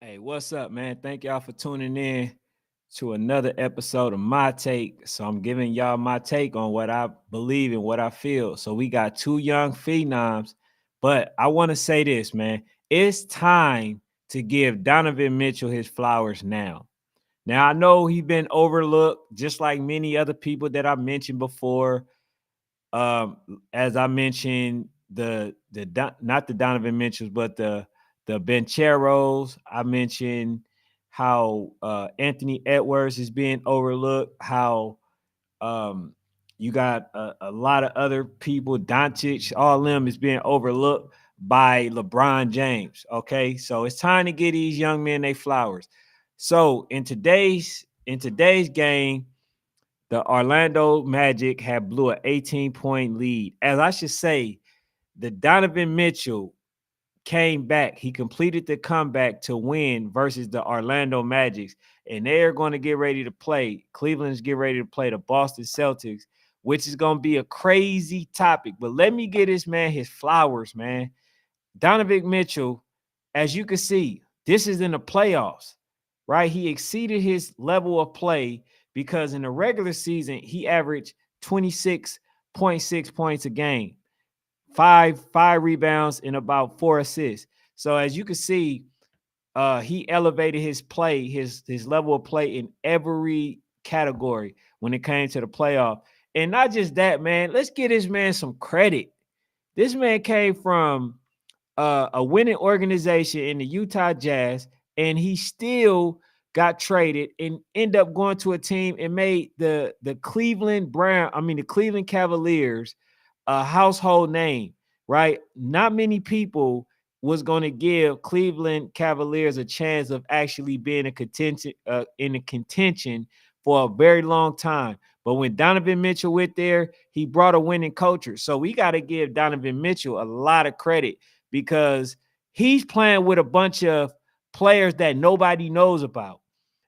Hey, what's up, man? Thank y'all for tuning in to another episode of My Take. So I'm giving y'all my take on what I believe and what I feel. So we got two young phenoms, but I want to say this, man. It's time to give Donovan Mitchell his flowers now. Now I know he's been overlooked, just like many other people that I mentioned before. um as I mentioned, not the Donovan Mitchells, but the Bencheros. I mentioned how Anthony Edwards is being overlooked, how um you got a lot of other people, Doncic, all of them is being overlooked by LeBron James. Okay, so it's time to get these young men their flowers. So in today's game, the Orlando Magic had blew an 18-point lead. As I should say, the Donovan Mitchell came back. He completed the comeback to win versus the Orlando Magic, and they're going to get ready to play. Cleveland's get ready to play the Boston Celtics, which is going to be a crazy topic. But let me get this man his flowers, man. Donovan Mitchell, as you can see, this is in the playoffs, right? He exceeded his level of play because in the regular season, he averaged 26.6 points a game, five rebounds, and about 4 assists. So as you can see, he elevated his play, his level of play in every category when it came to the playoff. And not just that, man. Let's give this man some credit. This man came from a winning organization in the Utah Jazz, and he still got traded and end up going to a team and made the Cleveland Cavaliers a household name, right? Not many people was going to give Cleveland Cavaliers a chance of actually being a contention in a contention for a very long time. But when Donovan Mitchell went there, he brought a winning culture. So we got to give Donovan Mitchell a lot of credit because he's playing with a bunch of players that nobody knows about.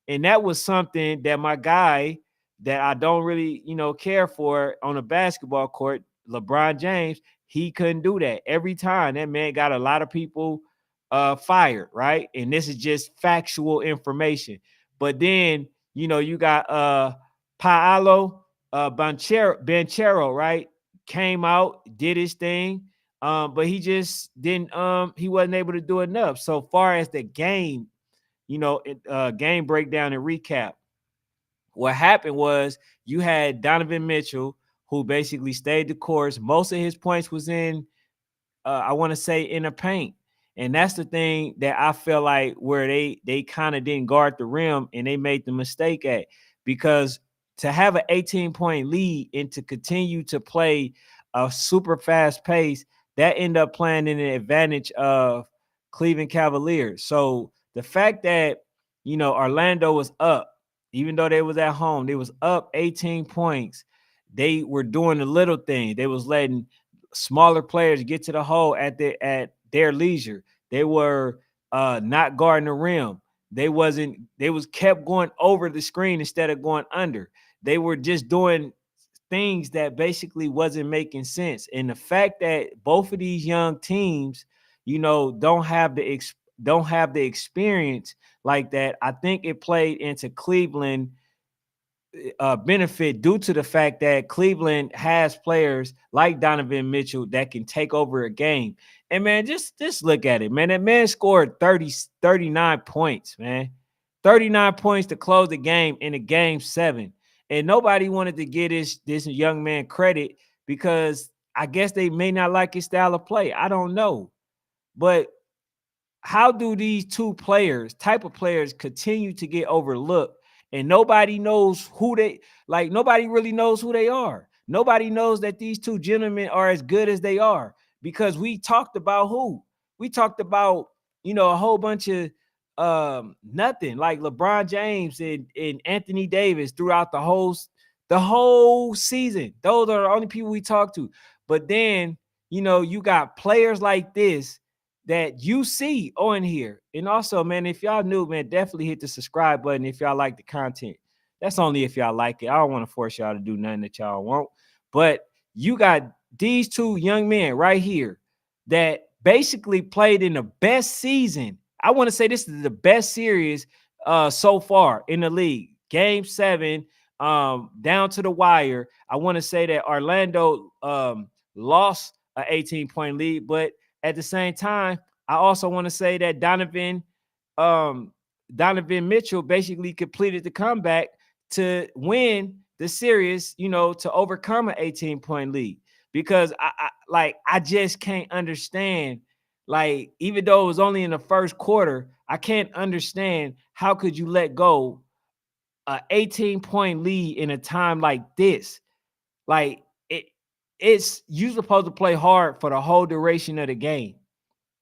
And that was something that my guy that I don't really, care for on a basketball court, LeBron James, he couldn't do that. Every time that man got a lot of people fired, right? And this is just factual information. But then, you got Paolo Banchero, right? Came out, did his thing. But he just didn't he wasn't able to do enough. So far as the game, game breakdown and recap. What happened was you had Donovan Mitchell, who basically stayed the course. Most of his points was in, I want to say, in the paint, and that's the thing that I feel like where they kind of didn't guard the rim and they made the mistake at, because to have an 18-point lead and to continue to play a super fast pace, that ended up playing in the advantage of Cleveland Cavaliers. So the fact that Orlando was up, even though they was at home, they was up 18 points. They were doing the little thing. They was letting smaller players get to the hole at their leisure. They were not guarding the rim. They was kept going over the screen instead of going under. They were just doing things that basically wasn't making sense. And the fact that both of these young teams, don't have the experience like that, I think it played into Cleveland benefit due to the fact that Cleveland has players like Donovan Mitchell that can take over a game. And man, just look at it, man. That man scored 39 points, man. 39 points to close the game in a game 7. And nobody wanted to give this young man credit because I guess they may not like his style of play. I don't know. But how do these type of players, continue to get overlooked, and nobody knows who they like? Nobody really knows who they are. Nobody knows that these two gentlemen are as good as they are, because we talked about who we talked about, a whole bunch of nothing, like LeBron James and Anthony Davis throughout the whole season. Those are the only people we talk to. But then, you got players like this that you see on here. And also, man, if y'all new, man, definitely hit the subscribe button if y'all like the content. That's only if y'all like it. I don't want to force y'all to do nothing that y'all won't. But you got these two young men right here that basically played in the best season I want to say this is the best series so far in the league. Game 7, down to the wire. I want to say that Orlando lost an 18-point lead, but at the same time, I also want to say that um, Donovan Mitchell basically completed the comeback to win the series, to overcome an 18-point lead. Because I just can't understand, like, even though it was only in the first quarter, I can't understand how could you let go a 18-point lead in a time like this. Like, it's you supposed to play hard for the whole duration of the game.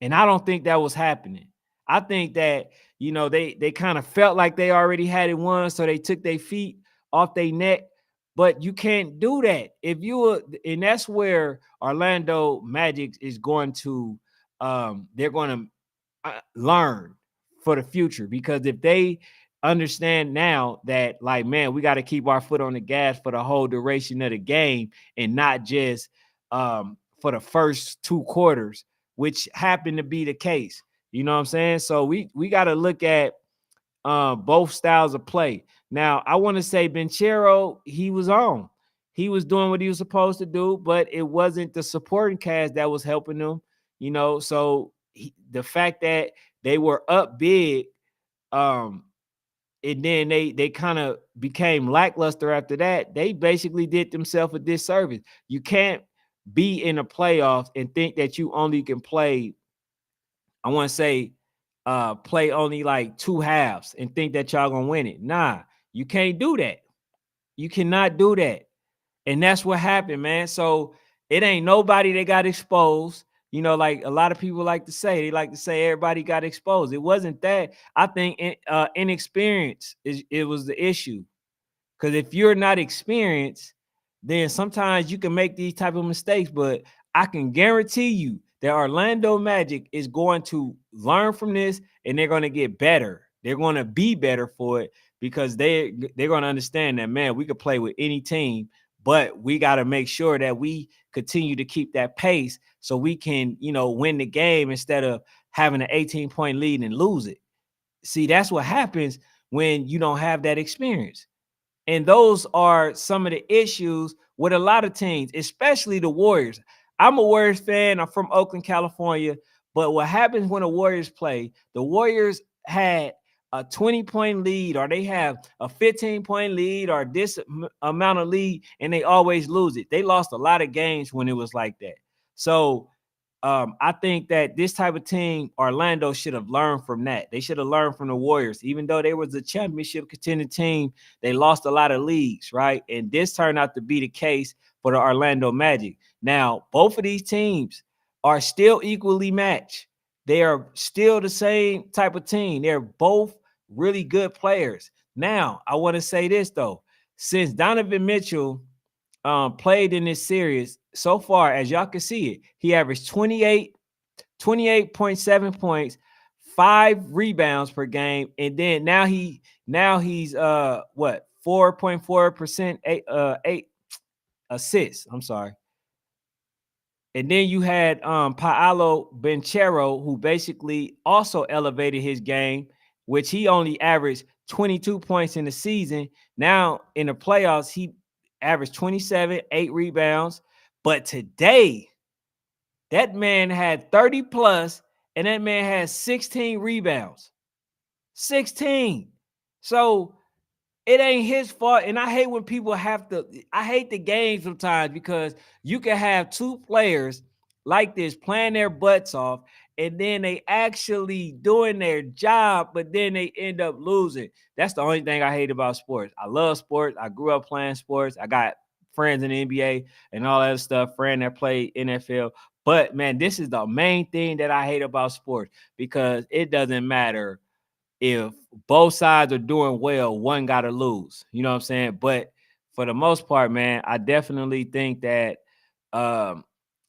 And I don't think that was happening. I think that, they kind of felt like they already had it won, so they took their feet off their neck. But you can't do that. If you were, and that's where Orlando Magic is going to, they're going to learn for the future. Because if they understand now that, like, man, we got to keep our foot on the gas for the whole duration of the game and not just for the first 2 quarters, which happened to be the case. You know what I'm saying? So we got to look at both styles of play. Now, I want to say Benchero, he was on. He was doing what he was supposed to do, but it wasn't the supporting cast that was helping him, So the fact that they were up big, um, and then they kind of became lackluster after that, they basically did themselves a disservice. You can't be in the playoffs and think that you only can play, I want to say, play only like 2 halves and think that y'all gonna win it. Nah, you can't do that. You cannot do that. And that's what happened, man. So it ain't nobody that got exposed. Like a lot of people like to say, they like to say everybody got exposed. It wasn't that. I think inexperience it was the issue. Because if you're not experienced, then sometimes you can make these type of mistakes. But I can guarantee you that Orlando Magic is going to learn from this, and they're going to get better. They're going to be better for it, because they're going to understand that, man, we could play with any team, but we got to make sure that we continue to keep that pace so we can, win the game instead of having an 18-point lead and lose it. See, that's what happens when you don't have that experience. And those are some of the issues with a lot of teams, especially the Warriors. I'm a Warriors fan. I'm from Oakland, California. But what happens when the Warriors play, the Warriors had a 20-point lead, or they have a 15-point lead, or this amount of lead, and they always lose it. They lost a lot of games when it was like that. So I think that this type of team, Orlando, should have learned from that. They should have learned from the Warriors. Even though they was a championship contending team, they lost a lot of leagues, right? And this turned out to be the case for the Orlando Magic. Now, both of these teams are still equally matched. They are still the same type of team. They're both really good players. Now, I want to say this, though. Since Donovan Mitchell played in this series so far, as y'all can see it, he averaged 28.7 points, 5 rebounds per game, and then now he's what, 4.4%, eight assists. I'm sorry. And then you had Paolo Benchero, who basically also elevated his game, which he only averaged 22 points in the season. Now in the playoffs, he averaged 27, 8 rebounds. But today, that man had 30 plus, and that man has 16 rebounds. 16. So it ain't his fault. And I hate when people I hate the game sometimes, because you can have two players like this playing their butts off, and then they actually doing their job, but then they end up losing. That's the only thing I hate about sports. I love sports. I grew up playing sports. I got friends in the NBA and all that stuff, friend that play NFL. But man, this is the main thing that I hate about sports, because it doesn't matter if both sides are doing well, one got to lose. You know what I'm saying? But for the most part, man, I definitely think that the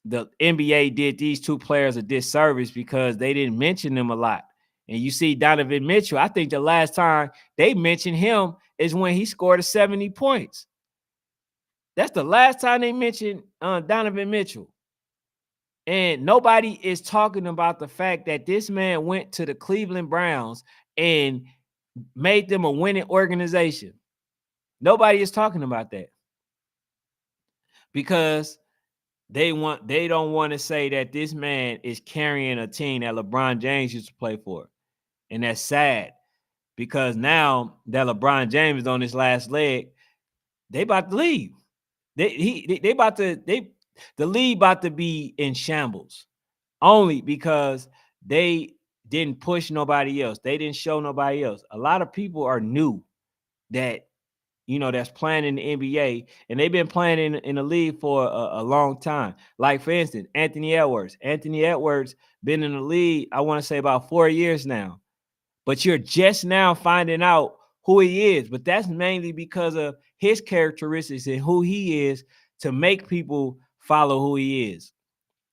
NBA did these two players a disservice, because they didn't mention them a lot. And you see Donovan Mitchell, I think the last time they mentioned him is when he scored 70 points. That's the last time they mentioned Donovan Mitchell. And nobody is talking about the fact that this man went to the Cleveland Browns and made them a winning organization. Nobody is talking about that because they don't want to say that this man is carrying a team that LeBron James used to play for. And that's sad because now that LeBron James is on his last leg, they about to leave. They about to the league about to be in shambles only because they didn't push nobody else. They didn't show nobody else. A lot of people are new that that's playing in the NBA, and they've been playing in the league for a long time. Like, for instance, Anthony Edwards. Anthony Edwards been in the league, I want to say about 4 years now. But you're just now finding out who he is. But that's mainly because of his characteristics and who he is to make people follow who he is.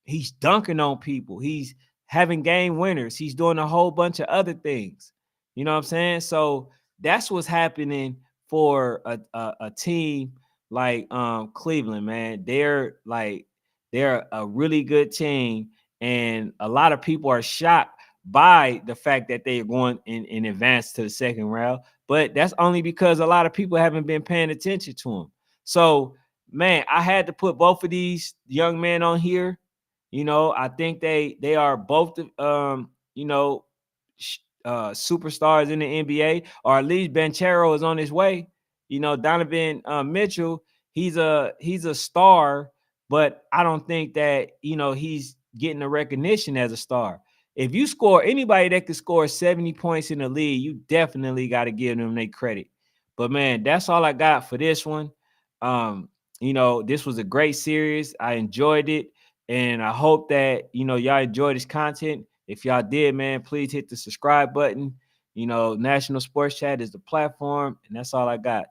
He's dunking on people. He's having game winners. He's doing a whole bunch of other things. You know what I'm saying? So that's what's happening for a team like Cleveland, man. They're a really good team, and a lot of people are shocked by the fact that they are going in advance to the second round. But that's only because a lot of people haven't been paying attention to them. So, man, I had to put both of these young men on here. I think they are both superstars in the NBA, or at least Banchero is on his way. Donovan Mitchell, he's a star, but I don't think that he's getting the recognition as a star. If you score anybody that could score 70 points in the league, you definitely got to give them their credit. But man, that's all I got for this one. This was a great series. I enjoyed it. And I hope that, y'all enjoy this content. If y'all did, man, please hit the subscribe button. National Sports Chat is the platform. And that's all I got.